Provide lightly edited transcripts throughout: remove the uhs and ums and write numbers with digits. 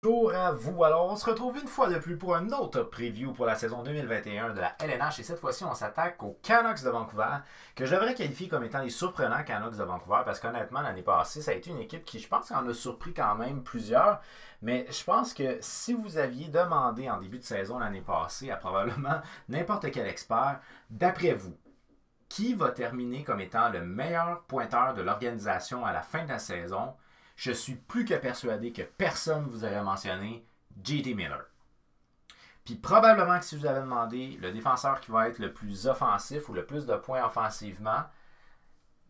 Bonjour à vous. Alors, on se retrouve une fois de plus pour un autre preview pour la saison 2021 de la LNH. Et cette fois-ci, on s'attaque aux Canucks de Vancouver, que je devrais qualifier comme étant les surprenants Canucks de Vancouver, parce qu'honnêtement, l'année passée, ça a été une équipe qui, je pense, en a surpris quand même plusieurs. Mais je pense que si vous aviez demandé en début de saison l'année passée à probablement n'importe quel expert, d'après vous, qui va terminer comme étant le meilleur pointeur de l'organisation à la fin de la saison, je suis plus que persuadé que personne ne vous aurait mentionné J.T. Miller. Puis probablement que si je vous avais demandé le défenseur qui va être le plus offensif ou le plus de points offensivement,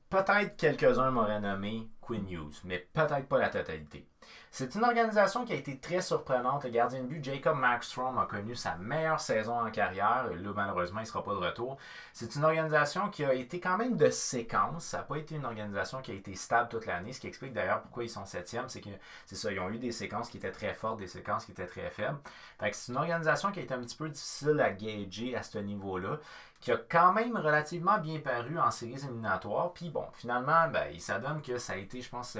peut-être quelques-uns m'auraient nommé Quinn Hughes, mais peut-être pas la totalité. C'est une organisation qui a été très surprenante. Le gardien de but Jacob Markstrom a connu sa meilleure saison en carrière. Là, malheureusement, il ne sera pas de retour. C'est une organisation qui a été quand même de séquence. Ça n'a pas été une organisation qui a été stable toute l'année, ce qui explique d'ailleurs pourquoi ils sont septièmes. C'est que c'est ça, ils ont eu des séquences qui étaient très fortes, des séquences qui étaient très faibles. Fait que c'est une organisation qui a été un petit peu difficile à gager à ce niveau-là, qui a quand même relativement bien paru en séries éliminatoires. Puis bon, finalement, il s'adonne que ça a été, je pense,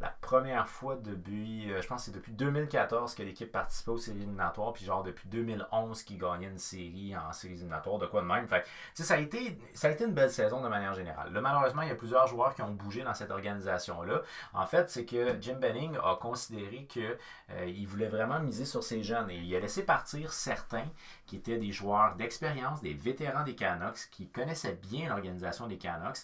la première fois depuis, je pense que c'est depuis 2014 que l'équipe participait aux séries éliminatoires, puis genre depuis 2011 qu'ils gagnaient une série en séries éliminatoires, de quoi de même. Fait que, ça a été une belle saison de manière générale. Là, malheureusement, il y a plusieurs joueurs qui ont bougé dans cette organisation-là. En fait, c'est que Jim Benning a considéré qu'il voulait vraiment miser sur ses jeunes et il a laissé partir certains qui étaient des joueurs d'expérience, des vétérans des Canucks, qui connaissaient bien l'organisation des Canucks.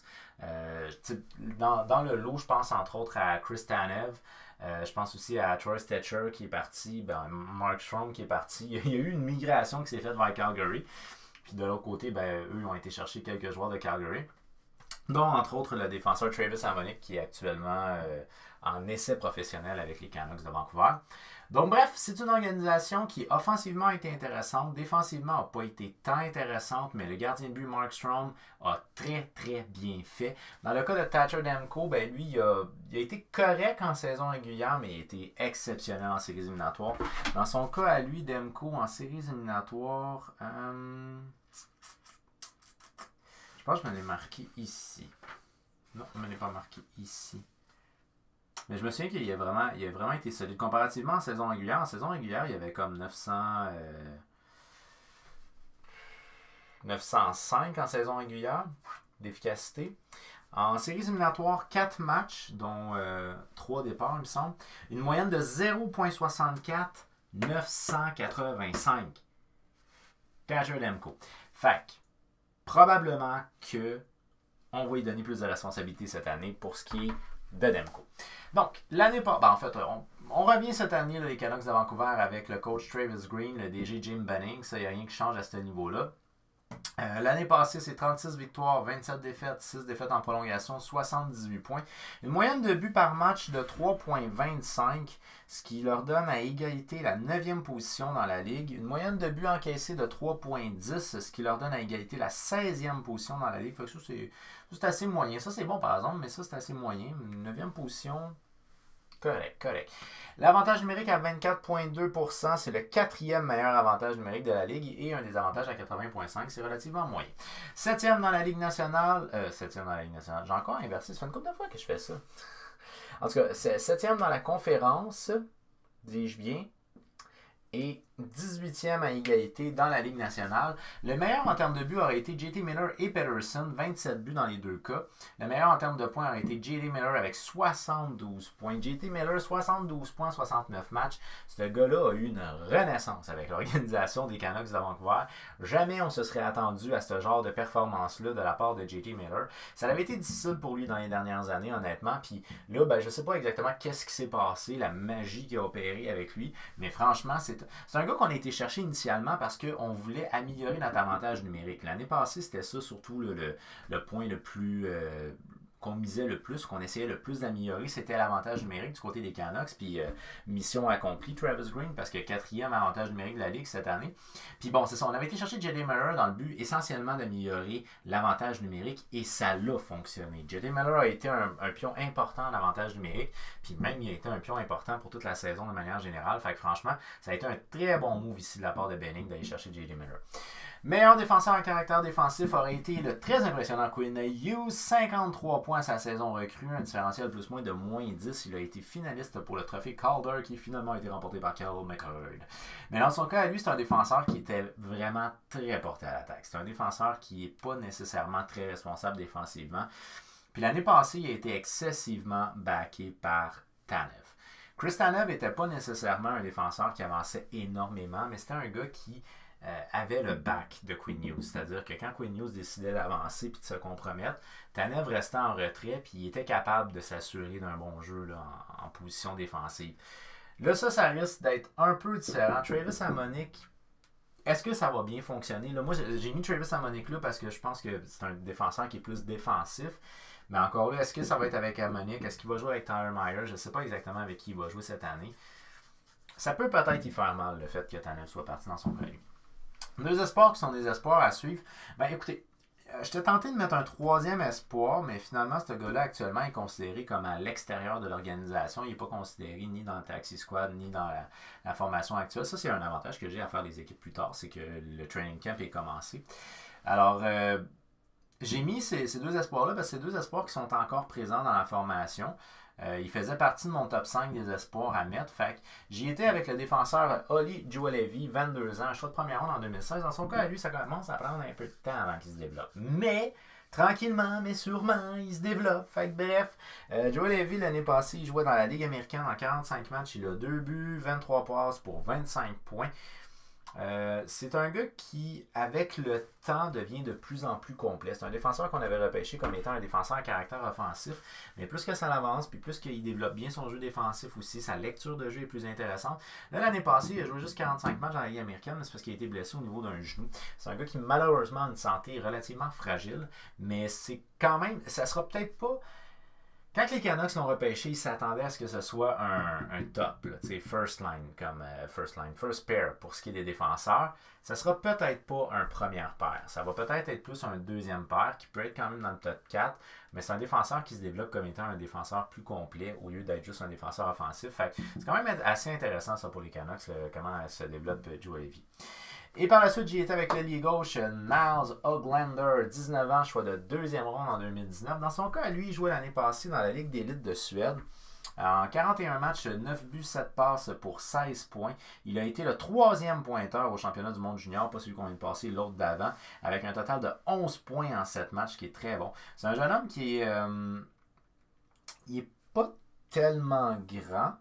Dans le lot, je pense entre autres à Chris Tanev. Je pense aussi à Troy Stecher qui est parti, Markstrom qui est parti. Il y a eu une migration qui s'est faite vers Calgary. Puis de l'autre côté, eux ont été chercher quelques joueurs de Calgary, dont entre autres le défenseur Travis Hamonic qui est actuellement en essai professionnel avec les Canucks de Vancouver. Donc bref, c'est une organisation qui offensivement a été intéressante, défensivement n'a pas été tant intéressante, mais le gardien de but Markstrom a très très bien fait. Dans le cas de Thatcher Demko, lui il a été correct en saison régulière, mais il a été exceptionnel en séries éliminatoires. Dans son cas à lui, Demko en séries éliminatoires, je pense que je me l'ai marqué ici. Non, je ne me l'ai pas marqué ici. Mais je me souviens qu'il a vraiment été solide. Comparativement en saison régulière, il y avait comme 905 en saison régulière d'efficacité. En séries éliminatoires, 4 matchs, dont 3 départs, il me semble. Une moyenne de 0.64, 985. Thatcher Demko. Fait que, probablement que on va lui donner plus de responsabilités cette année pour ce qui est de Demko. Donc, l'année passée, en fait, on revient cette année, là, les Canucks de Vancouver, avec le coach Travis Green, le DG Jim Benning. Ça, il n'y a rien qui change à ce niveau-là. L'année passée, c'est 36 victoires, 27 défaites, 6 défaites en prolongation, 78 points. Une moyenne de buts par match de 3.25, ce qui leur donne à égalité la 9e position dans la ligue. Une moyenne de buts encaissés de 3.10, ce qui leur donne à égalité la 16e position dans la ligue. Fait que ça, c'est assez moyen. Ça, c'est bon par exemple, mais ça, c'est assez moyen. Une 9e position, correct. L'avantage numérique à 24,2%, c'est le 4e meilleur avantage numérique de la Ligue et un des avantages à 80,5%, c'est relativement moyen. 7e dans la Ligue nationale. 7e dans la Ligue nationale. J'ai encore inversé, ça fait une couple de fois que je fais ça. En tout cas, 7e dans la conférence, dis-je bien, et 18e à égalité dans la Ligue nationale. Le meilleur en termes de buts aurait été J.T. Miller et Pettersson, 27 buts dans les deux cas. Le meilleur en termes de points aurait été J.T. Miller avec 72 points. J.T. Miller, 72 points, 69 matchs. Ce gars-là a eu une renaissance avec l'organisation des Canucks de Vancouver. Jamais on se serait attendu à ce genre de performance-là de la part de J.T. Miller. Ça avait été difficile pour lui dans les dernières années, honnêtement. Puis là, je ne sais pas exactement qu'est-ce qui s'est passé, la magie qui a opéré avec lui. Mais franchement, c'est un gars qu'on a été chercher initialement parce qu'on voulait améliorer notre avantage numérique. L'année passée, c'était ça surtout le point le plus qu'on misait le plus, qu'on essayait le plus d'améliorer, c'était l'avantage numérique du côté des Canucks. Puis mission accomplie, Travis Green, parce que 4e avantage numérique de la Ligue cette année. Puis bon, c'est ça, on avait été chercher J.T. Miller dans le but essentiellement d'améliorer l'avantage numérique et ça l'a fonctionné. J.T. Miller a été un pion important en avantage numérique, puis même il a été un pion important pour toute la saison de manière générale. Fait que franchement, ça a été un très bon move ici de la part de Benning d'aller chercher J.T. Miller. Meilleur défenseur en caractère défensif aurait été le très impressionnant Quinn Hughes, 53 points points à sa saison recrue, un différentiel plus-moins de moins 10. Il a été finaliste pour le trophée Calder qui a finalement été remporté par Kyle McCord. Mais dans son cas, à lui, c'est un défenseur qui était vraiment très porté à l'attaque. C'est un défenseur qui n'est pas nécessairement très responsable défensivement. Puis l'année passée, il a été excessivement backé par Tanev. Chris Tanev n'était pas nécessairement un défenseur qui avançait énormément, mais c'était un gars qui avait le back de Quinn Hughes. C'est-à-dire que quand Quinn Hughes décidait d'avancer et de se compromettre, Tanev restait en retrait puis il était capable de s'assurer d'un bon jeu là, en position défensive. Là, ça risque d'être un peu différent. Travis Hamonic, est-ce que ça va bien fonctionner? Là, moi, j'ai mis Travis Hamonic là parce que je pense que c'est un défenseur qui est plus défensif. Mais encore là, est-ce que ça va être avec Hamonic? Est-ce qu'il va jouer avec Tyler Myers? Je ne sais pas exactement avec qui il va jouer cette année. Ça peut peut-être y faire mal, le fait que Tanev soit parti dans son cas. Deux espoirs qui sont des espoirs à suivre. Ben écoutez, j'étais tenté de mettre un troisième espoir, mais finalement, ce gars-là, actuellement, est considéré comme à l'extérieur de l'organisation. Il n'est pas considéré ni dans le Taxi Squad, ni dans la formation actuelle. Ça, c'est un avantage que j'ai à faire les équipes plus tard, c'est que le training camp est commencé. Alors, j'ai mis ces deux espoirs-là parce que c'est deux espoirs qui sont encore présents dans la formation. Il faisait partie de mon top 5 des espoirs à mettre. Fait que j'y étais avec le défenseur Oli Juolevi, 22 ans, choix de première ronde en 2016. Dans son cas, à lui, ça commence à prendre un peu de temps avant qu'il se développe. Mais, tranquillement, mais sûrement, il se développe. Fait que bref, Juolevi, l'année passée, il jouait dans la Ligue américaine en 45 matchs. Il a 2 buts, 23 passes pour 25 points. C'est un gars qui, avec le temps, devient de plus en plus complet. C'est un défenseur qu'on avait repêché comme étant un défenseur à caractère offensif, mais plus que ça avance, puis plus qu'il développe bien son jeu défensif aussi, sa lecture de jeu est plus intéressante. Là, l'année passée, il a joué juste 45 matchs dans la Ligue américaine, mais c'est parce qu'il a été blessé au niveau d'un genou. C'est un gars qui, malheureusement, a une santé relativement fragile, mais c'est quand même, ça sera peut-être pas... Quand les Canucks l'ont repêché, ils s'attendaient à ce que ce soit un top, là, first line, comme first pair pour ce qui est des défenseurs. Ça sera peut-être pas un première paire. Ça va peut-être être plus un deuxième paire qui peut être quand même dans le top 4, mais c'est un défenseur qui se développe comme étant un défenseur plus complet au lieu d'être juste un défenseur offensif. Fait c'est quand même assez intéressant ça pour les Canucks, comment se développe Juolevi. Et par la suite, j'y étais avec l'ailier gauche Niles Höglander, 19 ans, choix de deuxième ronde en 2019. Dans son cas, lui, il jouait l'année passée dans la Ligue d'élite de Suède. En 41 matchs, 9 buts, 7 passes pour 16 points. Il a été le troisième pointeur au championnat du monde junior, pas celui qu'on vient de passer, l'autre d'avant, avec un total de 11 points en 7 matchs, qui est très bon. C'est un jeune homme qui est... il est pas tellement grand.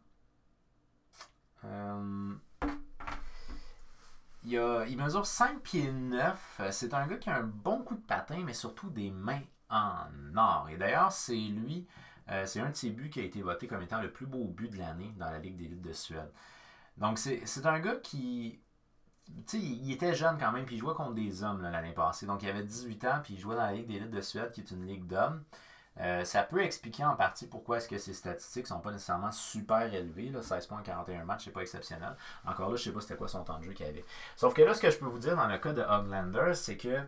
Il mesure 5 pieds 9. C'est un gars qui a un bon coup de patin, mais surtout des mains en or. Et d'ailleurs, c'est lui, c'est un de ses buts qui a été voté comme étant le plus beau but de l'année dans la Ligue d'élite de Suède. Donc, c'est un gars qui... Tu sais, il était jeune quand même, puis il jouait contre des hommes l'année passée. Donc, il avait 18 ans, puis il jouait dans la Ligue d'élite de Suède, qui est une ligue d'hommes. Ça peut expliquer en partie pourquoi est-ce que ces statistiques sont pas nécessairement super élevées. Là, 16,41 matchs, c'est pas exceptionnel. Encore là, je sais pas c'était quoi son temps de jeu qu'il avait. Sauf que là, ce que je peux vous dire dans le cas de Höglander, c'est que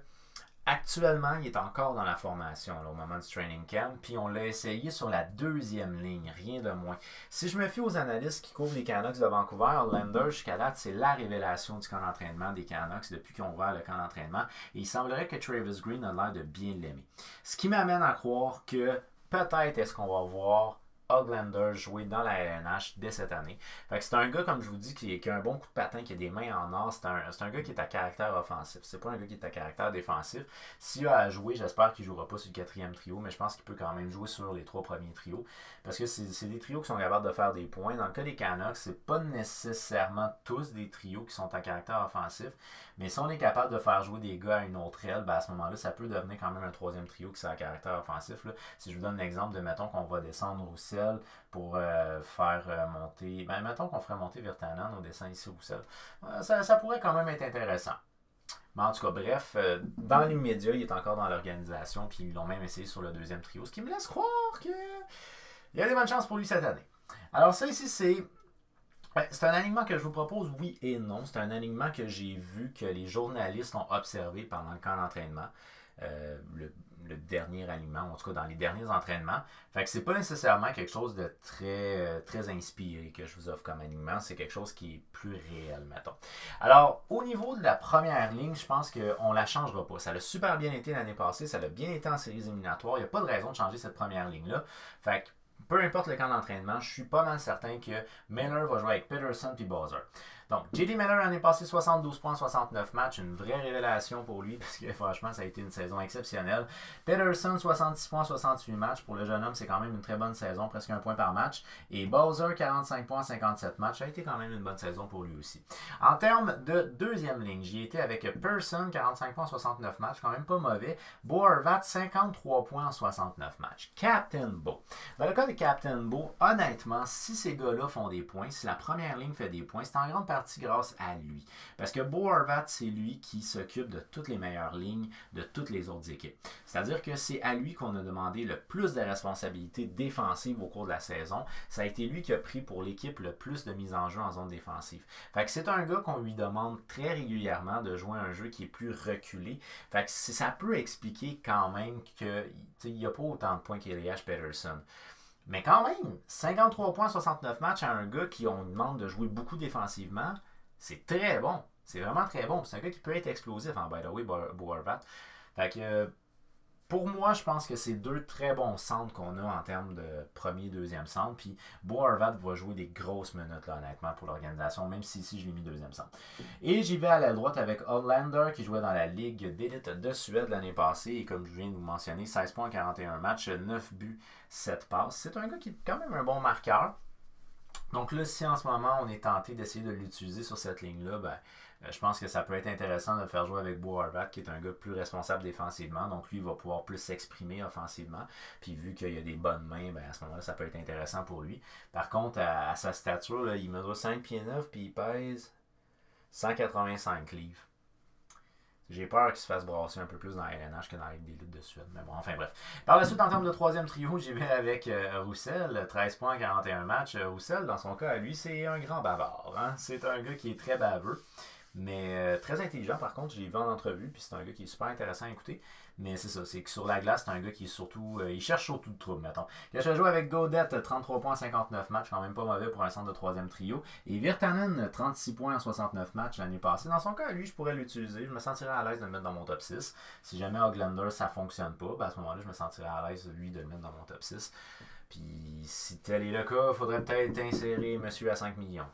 actuellement, il est encore dans la formation là, au moment du training camp, puis on l'a essayé sur la deuxième ligne, rien de moins. Si je me fie aux analystes qui couvrent les Canucks de Vancouver, Höglander, jusqu'à date, c'est la révélation du camp d'entraînement des Canucks depuis qu'ils ont ouvert le camp d'entraînement, et il semblerait que Travis Green a l'air de bien l'aimer. Ce qui m'amène à croire que peut-être est-ce qu'on va voir Höglander jouer dans la LNH dès cette année. Fait que c'est un gars, comme je vous dis, qui a un bon coup de patin, qui a des mains en or. C'est un gars qui est à caractère offensif. C'est pas un gars qui est à caractère défensif. S'il a à jouer, j'espère qu'il ne jouera pas sur le quatrième trio, mais je pense qu'il peut quand même jouer sur les 3 premiers trios. Parce que c'est des trios qui sont capables de faire des points. Dans le cas des Canucks, c'est pas nécessairement tous des trios qui sont à caractère offensif. Mais si on est capable de faire jouer des gars à une autre aile, ben à ce moment-là, ça peut devenir quand même un troisième trio qui est à caractère offensif. Là. Si je vous donne l'exemple de, mettons qu'on va descendre Roussel pour faire monter... Ben, mettons qu'on ferait monter Virtanen au descend ici Roussel. Ça pourrait quand même être intéressant. Mais en tout cas, bref, dans l'immédiat, il est encore dans l'organisation, puis ils l'ont même essayé sur le deuxième trio, ce qui me laisse croire que il y a des bonnes chances pour lui cette année. Alors ça ici, c'est un alignement que je vous propose, oui et non. C'est un alignement que j'ai vu que les journalistes ont observé pendant le camp d'entraînement. le dernier alignement, en tout cas dans les derniers entraînements. Fait que c'est pas nécessairement quelque chose de très inspiré que je vous offre comme alignement, c'est quelque chose qui est plus réel, mettons. Alors, au niveau de la première ligne, je pense qu'on la changera pas. Ça a super bien été l'année passée, ça a bien été en séries éliminatoires, il n'y a pas de raison de changer cette première ligne-là. Fait que peu importe le camp d'entraînement, je suis pas mal certain que Miller va jouer avec Peterson puis Bowser. Donc, J.D. Miller l'année passée, 72 points, 69 matchs, une vraie révélation pour lui, parce que franchement, ça a été une saison exceptionnelle. Peterson, 66 points, 68 matchs. Pour le jeune homme, c'est quand même une très bonne saison, presque un point par match. Et Bowser, 45 points, 57 matchs, ça a été quand même une bonne saison pour lui aussi. En termes de deuxième ligne, j'y étais avec Pearson, 45 points, 69 matchs, quand même pas mauvais. Bo Horvat, 53 points en 69 matchs. Captain Bo. Dans le cas de Captain Bo, honnêtement, si ces gars-là font des points, si la première ligne fait des points, c'est en grande partie grâce à lui. Parce que Bo Horvat, c'est lui qui s'occupe de toutes les meilleures lignes de toutes les autres équipes. C'est-à-dire que c'est à lui qu'on a demandé le plus de responsabilités défensives au cours de la saison. Ça a été lui qui a pris pour l'équipe le plus de mise en jeu en zone défensive. Fait que c'est un gars qu'on lui demande très régulièrement de jouer un jeu qui est plus reculé. Fait que ça peut expliquer quand même qu'il n'y a pas autant de points qu'Elias Peterson. Mais quand même, 53 points, 69 matchs à un gars qui on demande de jouer beaucoup défensivement, c'est très bon. C'est vraiment très bon. C'est un gars qui peut être explosif, by the way, Bo Horvat. Fait que pour moi, je pense que c'est deux très bons centres qu'on a en termes de premier, deuxième centre. Puis Bo Horvat va jouer des grosses minutes, là, honnêtement, pour l'organisation, même si ici je l'ai mis deuxième centre. Et j'y vais à la droite avec Hollander, qui jouait dans la Ligue d'élite de Suède l'année passée. Et comme je viens de vous mentionner, 16 points, 41 matchs, 9 buts, 7 passes. C'est un gars qui est quand même un bon marqueur. Donc là, si en ce moment on est tenté d'essayer de l'utiliser sur cette ligne-là, je pense que ça peut être intéressant de le faire jouer avec Bo Horvat, qui est un gars plus responsable défensivement. Donc lui, il va pouvoir plus s'exprimer offensivement. Puis vu qu'il y a des bonnes mains, à ce moment-là, ça peut être intéressant pour lui. Par contre, à sa stature, là, il mesure 5 pieds 9 puis il pèse 185 livres. J'ai peur qu'il se fasse brasser un peu plus dans la LNH que dans la Ligue d'élite de Suède. Mais bon, enfin bref. Par la suite, en termes de troisième trio, j'y vais avec Roussel, 13 points, 41 matchs. Roussel, dans son cas, à lui, c'est un grand bavard. Hein? C'est un gars qui est très baveux, mais très intelligent par contre. Je l'ai vu en entrevue, puis c'est un gars qui est super intéressant à écouter. Mais c'est ça, c'est que sur la glace, c'est un gars qui est surtout. Il cherche surtout de trouble, mettons. Là, je vais jouer avec Gaudette, 33 points, 59 matchs, quand même pas mauvais pour un centre de troisième trio. Et Virtanen, 36 points en 69 matchs l'année passée. Dans son cas, lui, je pourrais l'utiliser. Je me sentirais à l'aise de le mettre dans mon top 6. Si jamais Hoglander, ça fonctionne pas, à ce moment-là, je me sentirais à l'aise, lui, de le mettre dans mon top 6. Puis, si tel est le cas, il faudrait peut-être insérer Monsieur à 5 millions.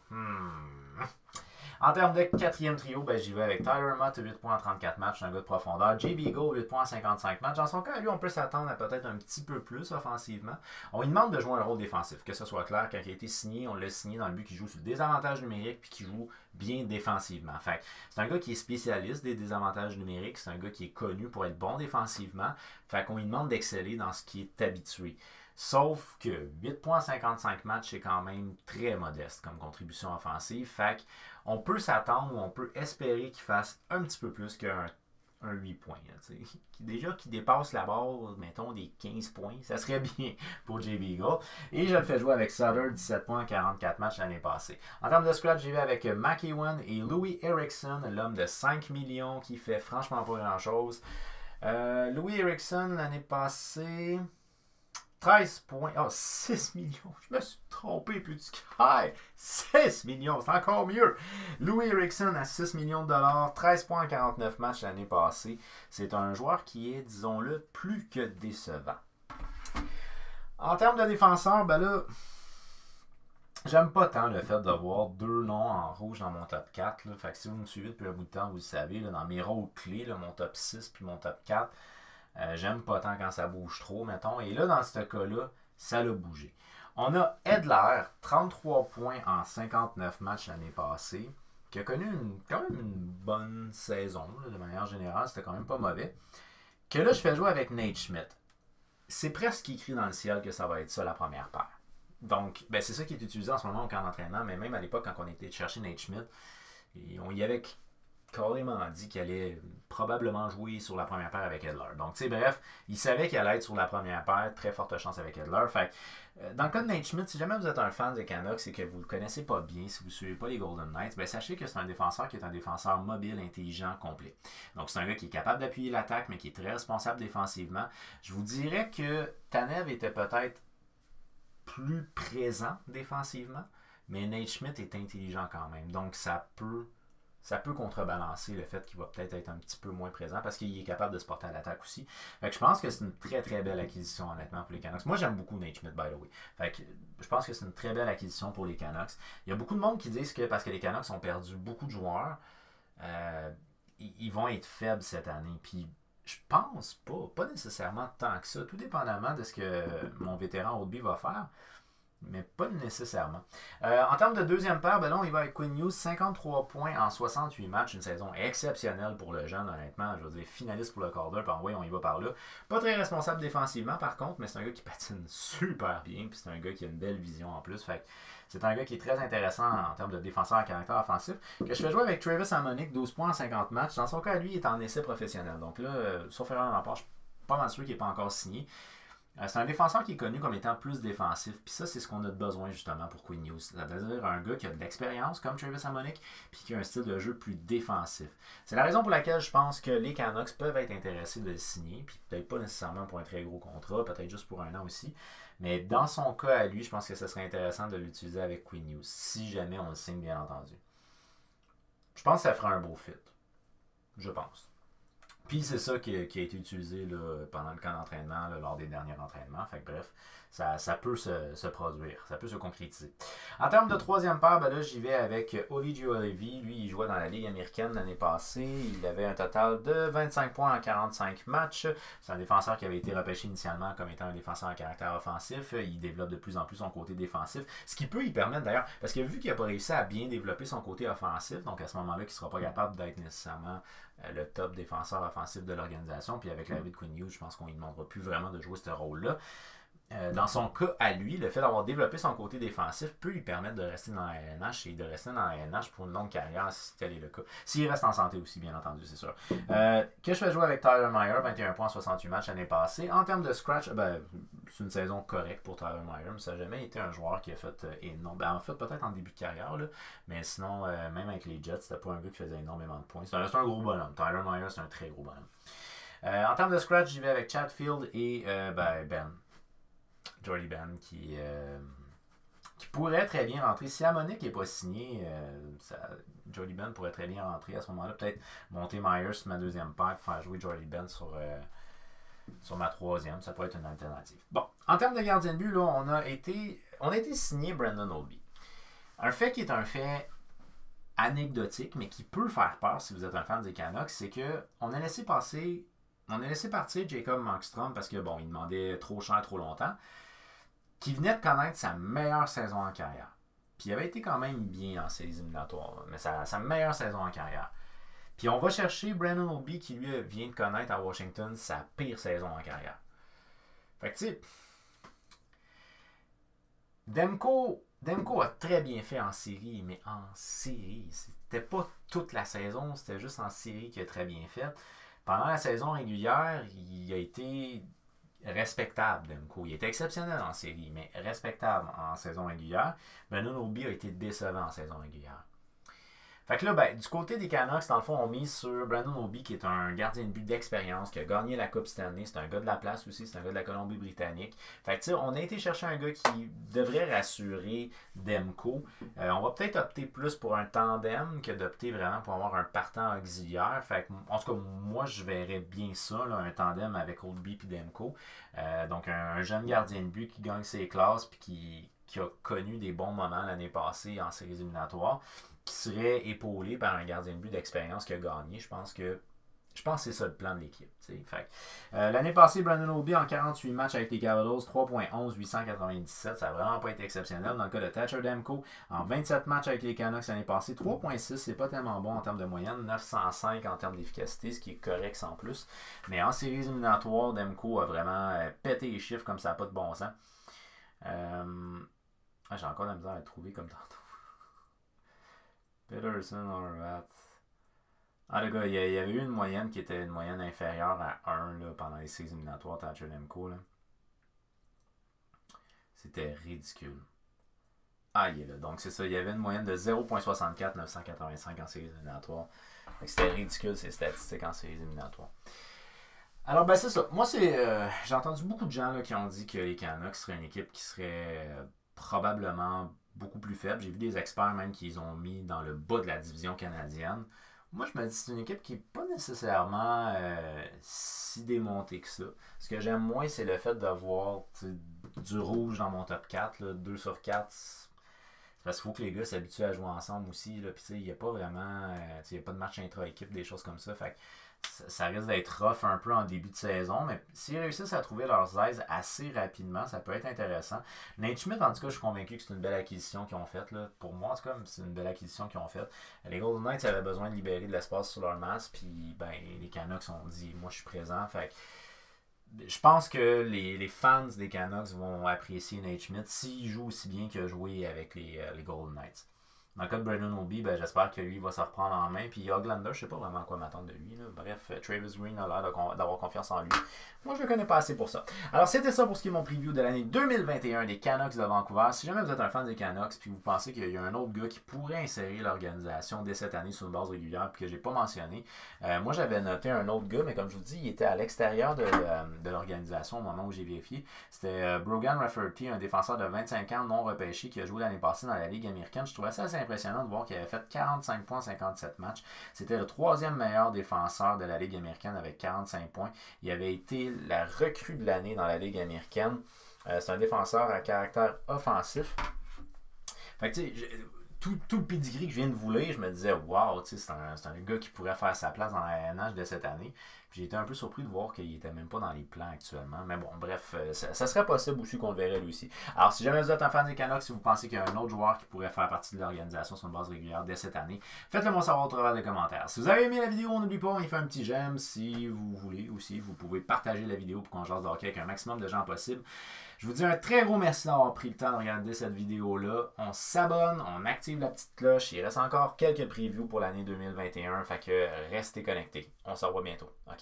En termes de quatrième trio, j'y vais avec Tyler Mott, 8 points en 34 matchs, un gars de profondeur. JB Go, 8 points en 55 matchs. Dans son cas, lui, on peut s'attendre à peut-être un petit peu plus offensivement. On lui demande de jouer un rôle défensif, que ce soit clair. Quand il a été signé, on l'a signé dans le but qu'il joue sur le désavantage numérique puis qu'il joue bien défensivement. Fait c'est un gars qui est spécialiste des désavantages numériques. C'est un gars qui est connu pour être bon défensivement. Fait qu'on lui demande d'exceller dans ce qui est habitué. Sauf que 8,55 matchs, c'est quand même très modeste comme contribution offensive. Fait qu'on peut s'attendre ou on peut espérer qu'il fasse un petit peu plus qu'un 8 points. Déjà qui dépasse la barre, mettons, des 15 points. Ça serait bien pour JB Gould. Et je le fais jouer avec Sutter, 17 points, 44 matchs l'année passée. En termes de scratch, j'y vais avec McEwen et Louis Eriksson, l'homme de 5 millions qui fait franchement pas grand-chose. Louis Eriksson, l'année passée... 13 points. Oh, 6 millions. Je me suis trompé, plus hey, 6 millions, c'est encore mieux. Louis Eriksson à 6 millions de dollars, 13 points en 49 matchs l'année passée. C'est un joueur qui est, disons-le, plus que décevant. En termes de défenseurs, là, j'aime pas tant le fait d'avoir deux noms en rouge dans mon top 4. Là. Fait que si vous me suivez depuis un bout de temps, vous le savez, là, dans mes rôles clés, là, mon top 6 puis mon top 4, j'aime pas tant quand ça bouge trop, mettons. Et là, dans ce cas-là, ça l'a bougé. On a Edler, 33 points en 59 matchs l'année passée, qui a connu quand même une bonne saison, là, de manière générale. C'était quand même pas mauvais. Que là, je fais jouer avec Nate Schmidt. C'est presque écrit dans le ciel que ça va être ça, la première paire. Donc, c'est ça qui est utilisé en ce moment au camp d'entraînement, mais même à l'époque, quand on était chercher Nate Schmidt, on y avait carrément dit qu'il allait probablement jouer sur la première paire avec Edler. Donc, tu sais, bref, il savait qu'il allait être sur la première paire. Très forte chance avec Edler. Fait dans le cas de Nate Schmidt, si jamais vous êtes un fan des Canucks et que vous ne le connaissez pas bien, si vous ne suivez pas les Golden Knights, ben sachez que c'est un défenseur qui est un défenseur mobile, intelligent, complet. Donc, c'est un gars qui est capable d'appuyer l'attaque, mais qui est très responsable défensivement. Je vous dirais que Tanev était peut-être plus présent défensivement, mais Nate Schmidt est intelligent quand même. Donc, ça peut contrebalancer le fait qu'il va peut-être être un petit peu moins présent parce qu'il est capable de se porter à l'attaque aussi. Fait que je pense que c'est une très très belle acquisition honnêtement pour les Canucks. Moi j'aime beaucoup Nate Schmidt by the way. Fait que je pense que c'est une très belle acquisition pour les Canucks. Il y a beaucoup de monde qui disent que parce que les Canucks ont perdu beaucoup de joueurs, ils vont être faibles cette année. Puis je pense pas nécessairement tant que ça, tout dépendamment de ce que mon vétéran Oldby va faire. Mais pas nécessairement. En termes de deuxième paire, ben là, on y va avec Quinn Hughes, 53 points en 68 matchs, une saison exceptionnelle pour le jeune, honnêtement. Je veux dire, finaliste pour le Calder, puis oui, on y va par là. Pas très responsable défensivement, par contre, mais c'est un gars qui patine super bien, puis c'est un gars qui a une belle vision en plus. Fait que c'est un gars qui est très intéressant en termes de défenseur à caractère offensif. Que je fais jouer avec Travis Hamonic, 12 points en 50 matchs. Dans son cas, lui, il est en essai professionnel. Donc là, sauf erreur de ma part, je suis pas mal sûr qu'il n'est pas encore signé. C'est un défenseur qui est connu comme étant plus défensif. Puis ça, c'est ce qu'on a besoin justement pour Quinn Hughes. C'est-à-dire un gars qui a de l'expérience comme Travis Hamonic, puis qui a un style de jeu plus défensif. C'est la raison pour laquelle je pense que les Canucks peuvent être intéressés de le signer. Puis peut-être pas nécessairement pour un très gros contrat, peut-être juste pour un an aussi. Mais dans son cas à lui, je pense que ce serait intéressant de l'utiliser avec Quinn Hughes, si jamais on le signe, bien entendu. Je pense que ça fera un beau fit. Je pense. Puis c'est ça qui a été utilisé là, pendant le camp d'entraînement, là, lors des derniers entraînements. Fait que bref, ça peut se produire, ça peut se concrétiser. En termes de troisième paire, ben là, j'y vais avec Oli Juolevi. Lui, il jouait dans la Ligue américaine l'année passée. Il avait un total de 25 points en 45 matchs. C'est un défenseur qui avait été repêché initialement comme étant un défenseur à caractère offensif. Il développe de plus en plus son côté défensif. Ce qui peut y permettre d'ailleurs, parce que vu qu'il n'a pas réussi à bien développer son côté offensif, donc à ce moment-là, il ne sera pas capable d'être nécessairement le top défenseur offensif de l'organisation. Puis avec l'arrivée de Quinn Hughes, je pense qu'on ne lui demandera plus vraiment de jouer ce rôle-là. Dans son cas à lui, le fait d'avoir développé son côté défensif peut lui permettre de rester dans la LNH et de rester dans la LNH pour une longue carrière si tel est le cas. S'il reste en santé aussi, bien entendu, c'est sûr. Que je fais jouer avec Tyler Meyer, 21 points en 68 matchs l'année passée. En termes de scratch, c'est une saison correcte pour Tyler Meyer, mais ça n'a jamais été un joueur qui a fait énorme. En fait, peut-être en début de carrière, là, mais sinon, même avec les Jets, c'était pas un gars qui faisait énormément de points. C'est un gros bonhomme. Tyler Meyer, c'est un très gros bonhomme. En termes de scratch, j'y vais avec Chatfield et Ben. Jordy Ben qui pourrait très bien rentrer. Si Hamonic n'est pas signé, Jordy Ben pourrait très bien rentrer à ce moment-là. Peut-être monter Myers sur ma deuxième paire pour faire jouer Jordy Ben sur ma troisième. Ça pourrait être une alternative. Bon, en termes de gardien de but, là, on a été signé Brandon Oldby. Un fait qui est un fait anecdotique, mais qui peut faire peur si vous êtes un fan des Canucks, c'est qu'on a laissé partir Jacob Markstrom parce que bon, il demandait trop cher trop longtemps, qui venait de connaître sa meilleure saison en carrière. Puis il avait été quand même bien en séries éliminatoires, mais sa meilleure saison en carrière. Puis on va chercher Brandon Oldby qui lui vient de connaître à Washington sa pire saison en carrière. Fait que tu sais, Demko a très bien fait en série, mais en série, c'était pas toute la saison, c'était juste en série qu'il a très bien fait. Pendant la saison régulière, il a été respectable, Demko. Il était exceptionnel en série, mais respectable en saison régulière. Brandon Oldby a été décevant en saison régulière. Fait que là, du côté des Canucks, dans le fond, on mise sur Brandon Oldby, qui est un gardien de but d'expérience, qui a gagné la Coupe Stanley. C'est un gars de la place aussi, c'est un gars de la Colombie-Britannique. Fait que, tu sais, on a été chercher un gars qui devrait rassurer Demko. On va peut-être opter plus pour un tandem que d'opter vraiment pour avoir un partant auxiliaire. Fait que, en tout cas, moi, je verrais bien ça, là, un tandem avec Oldby et Demko. Donc, un jeune gardien de but qui gagne ses classes puis qui a connu des bons moments l'année passée en séries éliminatoires, qui serait épaulé par un gardien de but d'expérience qui a gagné. Je pense que c'est ça le plan de l'équipe. L'année passée, Brandon Oldby en 48 matchs avec les Capitals, 3.11, 897. Ça n'a vraiment pas été exceptionnel. Dans le cas de Thatcher Demko, en 27 matchs avec les Canucks l'année passée, 3.6, c'est pas tellement bon en termes de moyenne, 905 en termes d'efficacité, ce qui est correct sans plus. Mais en séries éliminatoires, Demko a vraiment pété les chiffres comme ça n'a pas de bon sens. J'ai encore la misère à le trouver comme tantôt. Peterson, Horvat. Ah, le gars, il y avait eu une moyenne qui était une moyenne inférieure à 1 là, pendant les 6 éliminatoires, Thatcher Demko. C'était ridicule. Ah, il est là. Donc, c'est ça. Il y avait une moyenne de 0,64 985 en séries éliminatoires. C'était ridicule ces statistiques en séries éliminatoires. Alors, ben, c'est ça. Moi, j'ai entendu beaucoup de gens là, qui ont dit que les Canucks seraient une équipe qui serait probablement beaucoup plus faible. J'ai vu des experts même qui les ont mis dans le bas de la division canadienne. Moi, je me dis que c'est une équipe qui n'est pas nécessairement si démontée que ça. Ce que j'aime moins, c'est le fait d'avoir du rouge dans mon top 4, là, 2 sur 4. C'est parce qu'il faut que les gars s'habituent à jouer ensemble aussi. Là. Puis, il n'y a pas vraiment il n'y a pas de match intra-équipe, des choses comme ça. Fait que ça risque d'être rough un peu en début de saison, mais s'ils réussissent à trouver leurs aises assez rapidement, ça peut être intéressant. Nate Schmidt, en tout cas, je suis convaincu que c'est une belle acquisition qu'ils ont faite. Là. Pour moi, en tout cas, c'est une belle acquisition qu'ils ont faite. Les Golden Knights avaient besoin de libérer de l'espace sur leur masse, puis ben, les Canucks ont dit « moi, je suis présent ». Fait que je pense que les fans des Canucks vont apprécier Nate Schmidt s'il joue aussi bien qu'il a joué avec les Golden Knights. Dans le cas de Brandon Obi, ben, j'espère que lui va se reprendre en main. Puis Hoglander, je sais pas vraiment quoi m'attendre de lui. Là. Bref, Travis Green a l'air d'avoir confiance en lui. Moi, je le connais pas assez pour ça. Alors, c'était ça pour ce qui est mon preview de l'année 2021 des Canucks de Vancouver. Si jamais vous êtes un fan des Canucks puis vous pensez qu'il y a un autre gars qui pourrait insérer l'organisation dès cette année sur une base régulière puis que j'ai pas mentionné, moi, j'avais noté un autre gars, mais comme je vous dis, il était à l'extérieur de l'organisation au moment où j'ai vérifié. C'était Brogan Rafferty, un défenseur de 25 ans non repêché qui a joué l'année passée dans la Ligue américaine. Je trouvais ça assez impressionnant de voir qu'il avait fait 45 points en 57 matchs. C'était le troisième meilleur défenseur de la Ligue américaine avec 45 points. Il avait été la recrue de l'année dans la Ligue américaine. C'est un défenseur à caractère offensif. Fait que tu sais, tout le pedigree que je viens de vous lire, je me disais, wow, c'est un gars qui pourrait faire sa place dans la NH de cette année. Puis j'ai été un peu surpris de voir qu'il n'était même pas dans les plans actuellement. Mais bon, bref, ça serait possible aussi qu'on le verrait lui aussi. Alors, si jamais vous êtes un fan des Canucks, si vous pensez qu'il y a un autre joueur qui pourrait faire partie de l'organisation sur une base régulière dès cette année, faites-le moi savoir au travers des commentaires. Si vous avez aimé la vidéo, n'oubliez pas, il fait un petit j'aime. Si vous voulez aussi, vous pouvez partager la vidéo pour qu'on jase de hockey avec un maximum de gens possible. Je vous dis un très gros merci d'avoir pris le temps de regarder cette vidéo-là. On s'abonne, on active la petite cloche. Il reste encore quelques previews pour l'année 2021. Fait que restez connectés. On se revoit bientôt. OK?